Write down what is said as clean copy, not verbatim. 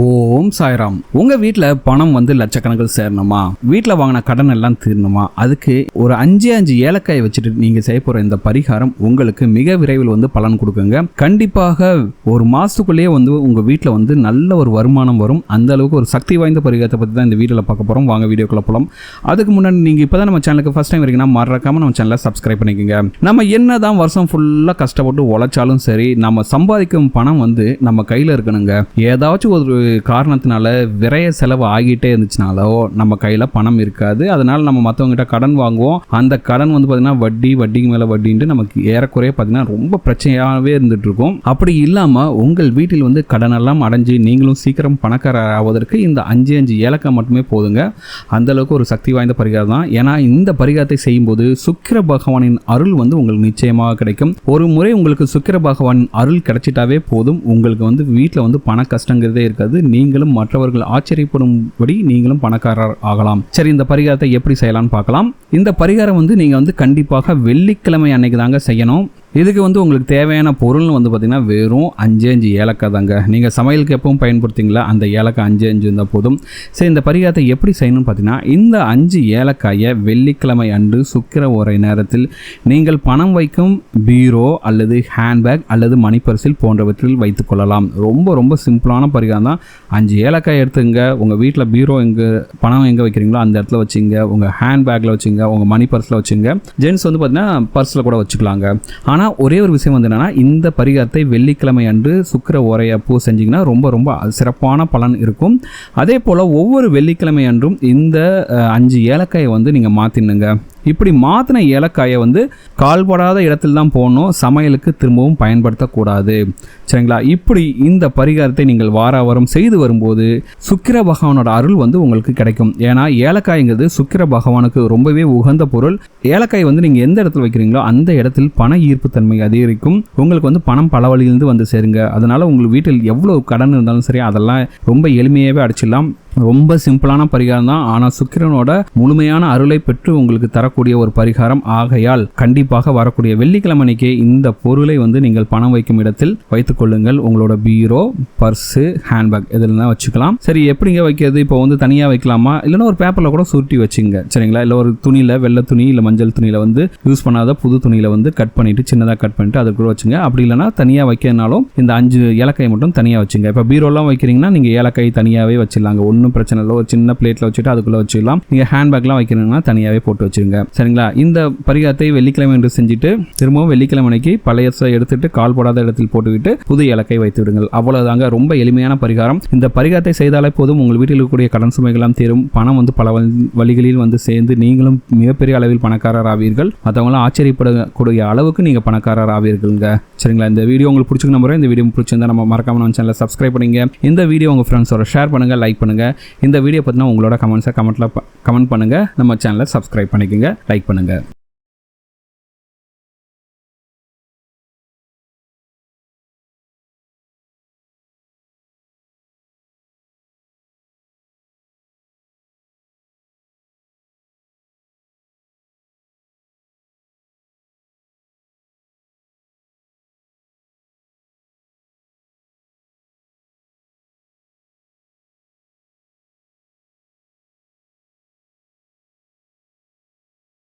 ஓம் சாய்ராம். உங்க வீட்டில் பணம் லட்சக்கணக்கில் சேரணுமா, வீட்டில் வாங்கின கடன் எல்லாம் தீரணுமா, அதுக்கு ஒரு 5 ஏலக்காயை வச்சுட்டு நீங்க செய்ய போற இந்த பரிகாரம் உங்களுக்கு மிக விரைவில் பலன் கொடுக்குங்க. கண்டிப்பாக ஒரு மாசத்துக்குள்ளேயே உங்க வீட்டில் நல்ல ஒரு வருமானம் வரும். அந்த அளவுக்கு ஒரு சக்தி வாய்ந்த பரிகாரத்தை பற்றி தான் இந்த வீடியோவில் பார்க்க போறோம். வாங்க வீடியோக்குள்ள போலாம். அதுக்கு முன்னாடி நீங்க இப்பதான் நம்ம சேனலுக்கு ஃபர்ஸ்ட் டைம் இருக்கீங்கன்னா மறக்காம நம்ம சேனலை சப்ஸ்கிரைப் பண்ணிக்கோங்க. நம்ம என்னதான் வருஷம் ஃபுல்லா கஷ்டப்பட்டு உழைச்சாலும் சரி, நம்ம சம்பாதிக்கும் பணம் நம்ம கையில இருக்கணுங்க. ஏதாச்சும் ஒரு காரணத்தினால விரைய செலவு ஆகிட்டே இருந்துச்சுனாலோ நம்ம கையில பணம் இருக்காது. அதனால நம்ம மற்றவங்ககிட்ட கடன் வாங்குவோம். அந்த கடன் பார்த்தீங்கன்னா வட்டிக்கு மேல வட்டின்ட்டு நமக்கு ஏறக்குறைய பார்த்தீங்கன்னா ரொம்ப பிரச்சனையாகவே இருந்துட்டு இருக்கும். அப்படி இல்லாம உங்கள் வீட்டில் கடன் எல்லாம் அடைஞ்சு நீங்களும் சீக்கிரம் பணக்காரர் ஆவதற்கு இந்த 5 ஏலக்காய் மட்டுமே போதுங்க. அந்த அளவுக்கு ஒரு சக்தி வாய்ந்த பரிகாரம் தான். ஏன்னா இந்த பரிகாரத்தை செய்யும் போது சுக்கிர பகவானின் அருள் உங்களுக்கு நிச்சயமாக கிடைக்கும். ஒரு முறை உங்களுக்கு சுக்கிர பகவானின் அருள் கிடைச்சிட்டாவே போதும். உங்களுக்கு வீட்டில் பண கஷ்டங்கிறதே இருக்காது. நீங்களும் மற்றவர்கள் ஆச்சரியப்படும்படி நீங்களும் பணக்காரர் ஆகலாம். சரி, இந்த பரிகாரத்தை எப்படி செய்யலாம்னு பார்க்கலாம். இந்த பரிகாரம் நீங்க கண்டிப்பாக வெள்ளிக்கிழமை அன்னைக்கு தாங்க செய்யணும். இதுக்கு உங்களுக்கு தேவையான பொருள்னு பார்த்தீங்கன்னா வெறும் 5 ஏலக்காய் தாங்க. நீங்கள் சமையலுக்கு எப்பவும் பயன்படுத்திங்களா அந்த ஏலக்காய் 5 இருந்தால் போதும். சரி, இந்த பரிகாரத்தை எப்படி செய்யணும்னு பார்த்தீங்கன்னா, இந்த 5 ஏலக்காயை வெள்ளிக்கிழமை அன்று சுக்கிர ஓரை நேரத்தில் நீங்கள் பணம் வைக்கும் பீரோ அல்லது ஹேண்ட்பேக் அல்லது மணிப்பரிசில் போன்றவற்றில் வைத்துக் கொள்ளலாம். ரொம்ப ரொம்ப சிம்பிளான பரிகாரம் தான். 5 ஏலக்காய் எடுத்துங்க. உங்கள் வீட்டில் பீரோ பணம் எங்கே வைக்கிறீங்களோ அந்த இடத்துல வச்சுங்க. உங்கள் ஹேண்ட்பேக்கில் வச்சுங்க, உங்கள் மணி பர்ஸில் வச்சுங்க. ஜென்ஸ் பார்த்தீங்கன்னா பர்ஸில் கூட வச்சுக்கலாங்க. ஆனால் ஒரே ஒரு விஷயம் என்னன்னா, இந்த பரிகாரத்தை வெள்ளிக்கிழமை அன்று சுக்கிர ஓரை அப்போ செஞ்சீங்கன்னா ரொம்ப ரொம்ப சிறப்பான பலன் இருக்கும். அதே போல் ஒவ்வொரு வெள்ளிக்கிழமை அன்றும் இந்த 5 ஏலக்காயை நீங்கள் மாற்றினுங்க. இப்படி மாற்றின ஏலக்காயை கால்படாத இடத்தில் தான் போடணும். சமையலுக்கு திரும்பவும் பயன்படுத்தக்கூடாது. சரிங்களா? இப்படி இந்த பரிகாரத்தை நீங்கள் வாரம் செய்து வரும்போது சுக்கிர பகவானோட அருள் உங்களுக்கு கிடைக்கும். ஏன்னா ஏலக்காய்ங்கிறது சுக்கிர பகவானுக்கு ரொம்பவே உகந்த பொருள். ஏலக்காய் நீங்கள் எந்த இடத்துல வைக்கிறீங்களோ அந்த இடத்தில் பண ஈர்ப்பு தன்மை அதிகரிக்கும். உங்களுக்கு பணம் பல வழியிலிருந்து சேருங்க. அதனால உங்களுக்கு வீட்டில் எவ்வளவு கடன் இருந்தாலும் சரி அதெல்லாம் ரொம்ப எளிமையாகவே அடிச்சிடலாம். ரொம்ப சிம்பிளான பரிகாரம் தான். ஆனால் சுக்கிரனோட முழுமையான அருளை பெற்று உங்களுக்கு தரக்கூடிய ஒரு பரிகாரம். ஆகையால் கண்டிப்பாக வரக்கூடிய வெள்ளிக்கிழமைக்கு இந்த பொருளை நீங்கள் பணம் வைக்கும் இடத்தில் வைத்துக் கொள்ளுங்கள். உங்களோட பீரோ, பர்ஸு, ஹேண்ட்பேக் இதில் தான் வச்சுக்கலாம். சரி, எப்படிங்க வைக்கிறது? இப்போ தனியாக வைக்கலாமா, இல்லைன்னா ஒரு பேப்பரில் கூட சுருட்டி வச்சுங்க. சரிங்களா? இல்லை ஒரு துணியில், வெள்ளை துணி இல்லை மஞ்சள் துணியில் யூஸ் பண்ணாத புது துணியில் கட் பண்ணிட்டு சின்னதாக கட் பண்ணிட்டு அதுக்குள்ள வச்சுங்க. அப்படி இல்லைன்னா தனியாக வைக்கிறதுனாலும் இந்த 5 ஏலக்காய் மட்டும் தனியாக வச்சுங்க. இப்போ பீரோலாம் வைக்கிறீங்கன்னா நீங்கள் ஏலக்காய் தனியாகவே வச்சிடலாங்க. ஒன்றும் பிரச்சனை இல்லை. ஒரு சின்ன பிளேட்ல வச்சுட்டு அதுக்குள்ள வச்சுக்கலாம். நீங்க ஹேண்ட்பேக்லாம் வைக்கணும்னா தனியாவே போட்டு வச்சிருங்க. சரிங்களா? இந்த பரிகாரத்தை வெள்ளிக்கிழமை என்று செஞ்சுட்டு திரும்பவும் வெள்ளிக்கிழமைக்கு பழைய எடுத்துட்டு கால் போடாத இடத்தில் போட்டுவிட்டு புது இலக்கை வைத்து விடுங்கள். அவ்வளவுதாங்க. ரொம்ப எளிமையான பரிகாரம். இந்த பரிகாரத்தை செய்தாலே போதும். உங்கள் வீட்டில் இருக்கக்கூடிய கடன் சுமைகளாம் தீரும். பணம் பல வழிகளில் சேர்ந்து நீங்களும் மிகப்பெரிய அளவில் பணக்காரர் ஆவீர்கள். மற்றவங்களாம் ஆச்சரியப்படக்கூடிய அளவுக்கு நீங்க பணக்காரர் ஆவீர்கள்ங்க. சரிங்களா? இந்த வீடியோ உங்களுக்கு பிடிச்சிருக்க நம்புறேன். இந்த வீடியோ பிடிச்சிருந்தா நம்ம மறக்காம நம்ம சேனலை சப்ஸ்கிரைப் பண்ணுங்க. இந்த வீடியோ உங்க ஃப்ரெண்ட்ஸோட ஷேர் பண்ணுங்க, லைக் பண்ணுங்க. இந்த வீடியோ பற்றினா உங்களோட கமெண்ட்ஸை கமெண்ட் பண்ணுங்கள். நம்ம சேனலை சப்ஸ்கிரைப் பண்ணிக்கோங்க, லைக் பண்ணுங்கள்.